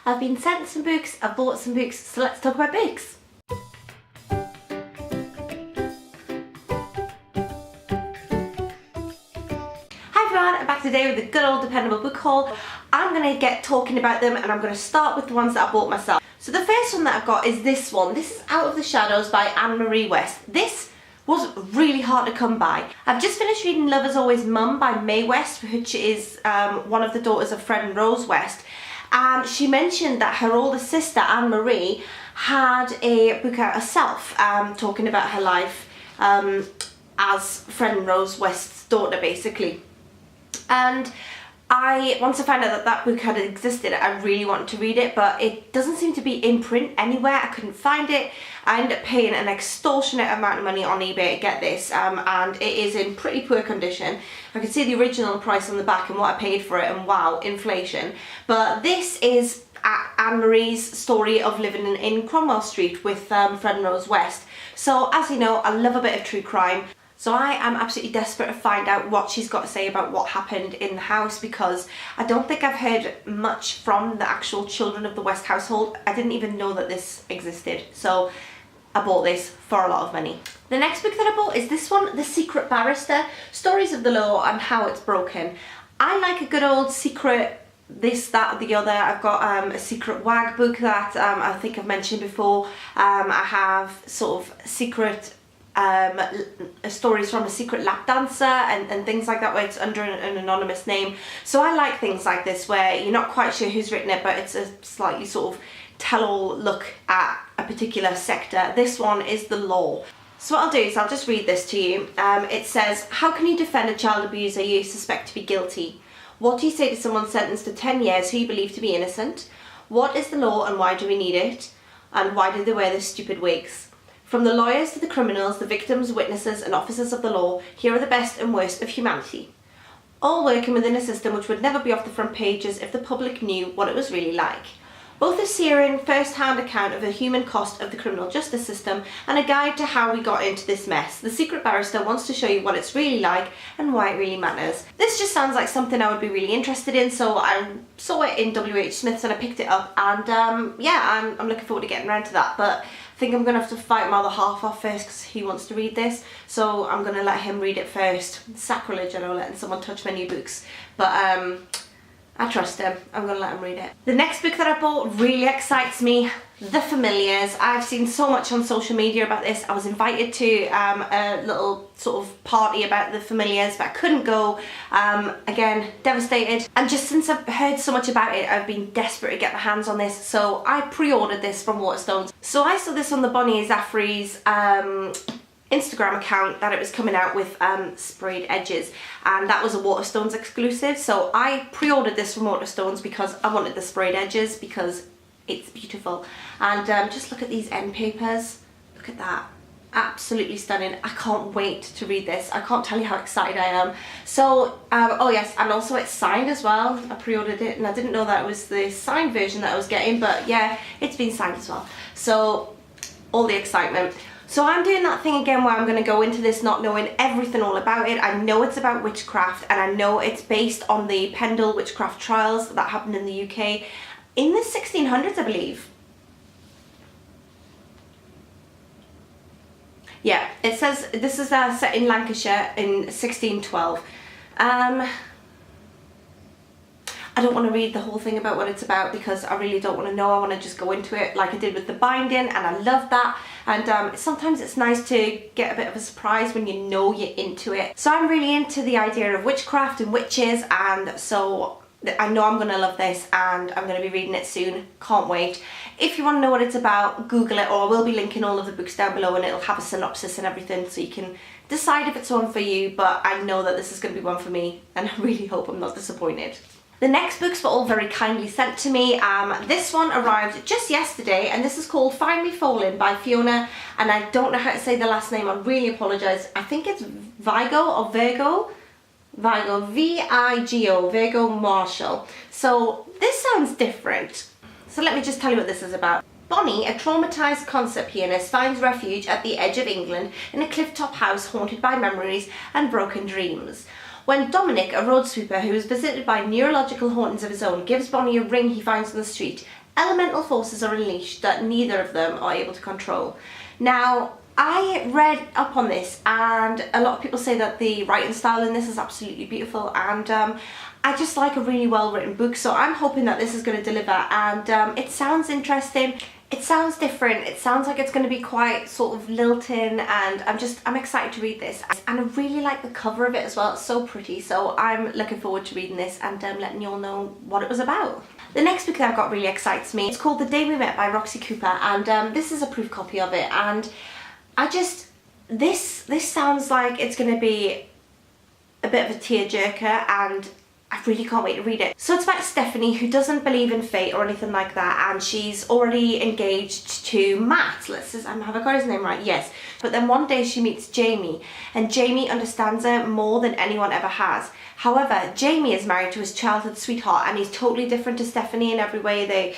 I've been sent some books, I've bought some books, so let's talk about books. Hi everyone, I'm back today with a good old dependable book haul. I'm going to get talking about them and I'm going to start with the ones that I bought myself. So the first one that I've got is this one. This is Out of the Shadows by Anne-Marie West. This was really hard to come by. I've just finished reading Love Is Always Mum by Mae West, which is one of the daughters of Fred and Rose West. And she mentioned that her older sister, Anne-Marie, had a book out herself, talking about her life as Fred and Rose West's daughter, basically. And once I found out that that book had existed, I really wanted to read it, but it doesn't seem to be in print anywhere. I couldn't find it. I ended up paying an extortionate amount of money on eBay to get this, and it is in pretty poor condition. I can see the original price on the back and what I paid for it, and wow, inflation. But this is Anne-Marie's story of living in Cromwell Street with Fred and Rose West. So as you know, I love a bit of true crime. So I am absolutely desperate to find out what she's got to say about what happened in the house, because I don't think I've heard much from the actual children of the West household. I didn't even know that this existed. So I bought this for a lot of money. The next book that I bought is this one, The Secret Barrister, Stories of the Law and How It's Broken. I like a good old secret this, that, or the other. I've got a secret WAG book that I think I've mentioned before. I have sort of secret stories from a secret lap dancer and things like that, where it's under an anonymous name. So I like things like this where you're not quite sure who's written it, but it's a slightly sort of tell-all look at a particular sector. This one is the law. So what I'll do is I'll just read this to you. It says, how can you defend a child abuser you suspect to be guilty? What do you say to someone sentenced to 10 years who you believe to be innocent? What is the law and why do we need it? And why do they wear those stupid wigs? From the lawyers to the criminals, the victims, witnesses and officers of the law, here are the best and worst of humanity. All working within a system which would never be off the front pages if the public knew what it was really like. Both a searing, first-hand account of the human cost of the criminal justice system and a guide to how we got into this mess. The Secret Barrister wants to show you what it's really like and why it really matters. This just sounds like something I would be really interested in, so I saw it in W.H. Smith's and I picked it up, and yeah, I'm looking forward to getting around to that. But I think I'm going to have to fight my other half off first because he wants to read this, so I'm going to let him read it first. It's sacrilege, I know, letting someone touch my new books, but I trust him. I'm going to let him read it. The next book that I bought really excites me. The Familiars. I've seen so much on social media about this. I was invited to a little sort of party about The Familiars, but I couldn't go. Again, devastated. And just since I've heard so much about it, I've been desperate to get my hands on this. So I pre-ordered this from Waterstones. So I saw this on the Bonnie Zaffrey's Instagram account that it was coming out with sprayed edges, and that was a Waterstones exclusive. So I pre-ordered this from Waterstones because I wanted the sprayed edges because it's beautiful. And just look at these end papers. Look at that. Absolutely stunning. I can't wait to read this. I can't tell you how excited I am. So, oh yes, and also it's signed as well. I pre-ordered it and I didn't know that it was the signed version that I was getting, but yeah, it's been signed as well. So, all the excitement. So I'm doing that thing again where I'm going to go into this not knowing everything all about it. I know it's about witchcraft and I know it's based on the Pendle witchcraft trials that happened in the UK in the 1600s, I believe. Yeah, it says this is set in Lancashire in 1612. I don't want to read the whole thing about what it's about because I really don't want to know. I want to just go into it like I did with the binding, and I love that. And sometimes it's nice to get a bit of a surprise when you know you're into it. So I'm really into the idea of witchcraft and witches, and so I know I'm going to love this and I'm going to be reading it soon. Can't wait. If you want to know what it's about, Google it, or I will be linking all of the books down below and it'll have a synopsis and everything so you can decide if it's one for you, but I know that this is going to be one for me and I really hope I'm not disappointed. The next books were all very kindly sent to me. This one arrived just yesterday and this is called Find Me Falling by Fiona, and I don't know how to say the last name, I really apologise. I think it's Vigo or Virgo? Vigo, V-I-G-O, Virgo Marshall. So this sounds different. So let me just tell you what this is about. Bonnie, a traumatised concert pianist, finds refuge at the edge of England in a cliff-top house haunted by memories and broken dreams. When Dominic, a road sweeper who is visited by neurological hauntings of his own, gives Bonnie a ring he finds on the street, elemental forces are unleashed that neither of them are able to control. Now, I read up on this and a lot of people say that the writing style in this is absolutely beautiful, and I just like a really well written book, so I'm hoping that this is going to deliver. And it sounds interesting, it sounds different, it sounds like it's going to be quite sort of lilting, and I'm excited to read this. And I really like the cover of it as well, it's so pretty, so I'm looking forward to reading this and letting you all know what it was about. The next book that I've got really excites me. It's called The Day We Met by Roxy Cooper, and this is a proof copy of it, and this sounds like it's going to be a bit of a tearjerker, and I really can't wait to read it. So it's about Stephanie, who doesn't believe in fate or anything like that, and she's already engaged to Matt. Have I got his name right? Yes. But then one day she meets Jamie, and Jamie understands her more than anyone ever has. However, Jamie is married to his childhood sweetheart, and he's totally different to Stephanie in every way. They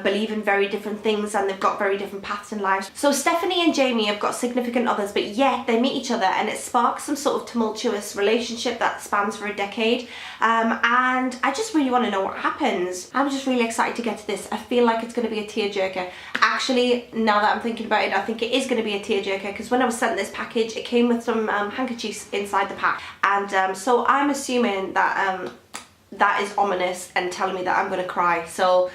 believe in very different things, and they've got very different paths in life. So Stephanie and Jamie have got significant others, but yet they meet each other, and it sparks some sort of tumultuous relationship that spans for a decade. And I just really want to know what happens. I'm just really excited to get to this. I feel like it's going to be a tearjerker. Actually, now that I'm thinking about it, I think it is going to be a tearjerker, because when I was sent this package, it came with some handkerchiefs inside the pack, and so I'm assuming that that is ominous and telling me that I'm going to cry. So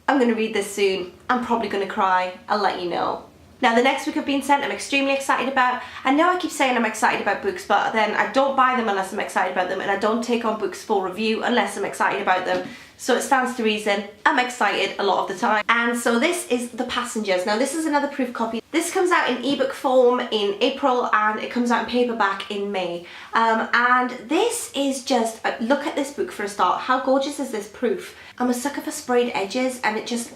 I'm going to read this soon. I'm probably going to cry. I'll let you know. Now, the next book I've been sent, I'm extremely excited about. I know I keep saying I'm excited about books, but then I don't buy them unless I'm excited about them, and I don't take on books for review unless I'm excited about them. So it stands to reason, I'm excited a lot of the time. And so this is The Passengers. Now, this is another proof copy. This comes out in ebook form in April, and it comes out in paperback in May. And this is just, look at this book for a start. How gorgeous is this proof? I'm a sucker for sprayed edges, and it just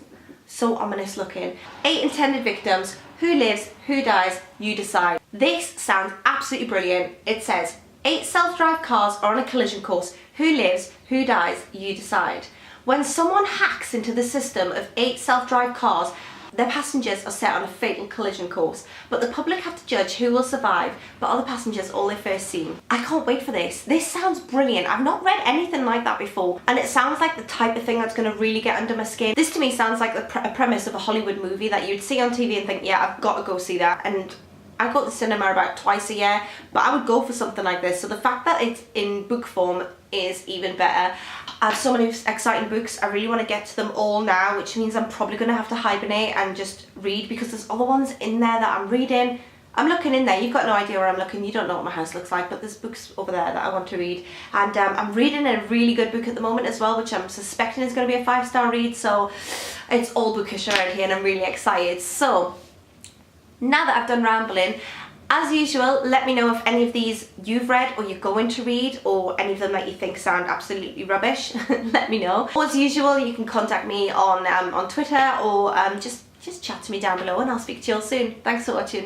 so ominous looking. 8 intended victims. Who lives, who dies, you decide. This sounds absolutely brilliant. It says, 8 self-drive cars are on a collision course. Who lives, who dies, you decide. When someone hacks into the system of 8 self-drive cars, their passengers are set on a fatal collision course, but the public have to judge who will survive, but other passengers all they first seen. I can't wait for this. This sounds brilliant. I've not read anything like that before, and it sounds like the type of thing that's going to really get under my skin. This to me sounds like a premise of a Hollywood movie that you'd see on TV and think, yeah, I've got to go see that. And I go to the cinema about twice a year, but I would go for something like this. So the fact that it's in book form is even better. I have so many exciting books. I really want to get to them all now, which means I'm probably going to have to hibernate and just read, because there's other ones in there that I'm reading. I'm looking in there. You've got no idea where I'm looking. You don't know what my house looks like, but there's books over there that I want to read. And I'm reading a really good book at the moment as well, which I'm suspecting is going to be a 5-star read. So it's all bookish around here, and I'm really excited. So now that I've done rambling, as usual, let me know if any of these you've read or you're going to read, or any of them that you think sound absolutely rubbish. Let me know. As usual, you can contact me on Twitter, or just chat to me down below, and I'll speak to you all soon. Thanks for watching.